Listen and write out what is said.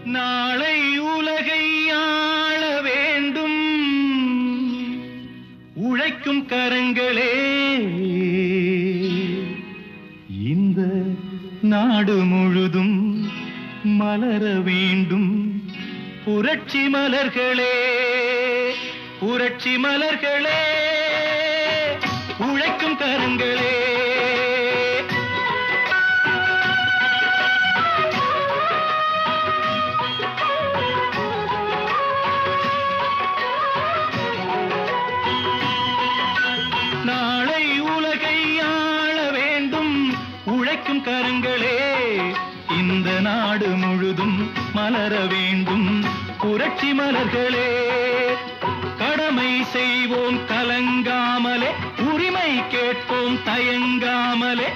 நாளை உலகை ஆள வேண்டும் உழைக்கும் கரங்களே. இந்த நாடு முழுதும் மலர வேண்டும் புரட்சி மலர்களே, புரட்சி மலர்களே, உழைக்கும் கரங்களே. நாளை உலகை ஆள வேண்டும் உழைக்கும் கரங்களே. இந்த நாடு முழுதும் மலர வேண்டும் புரட்சி மலர்களே. கடமை செய்வோம் கலங்காமலே, உரிமை கேட்போம் தயங்காமலே.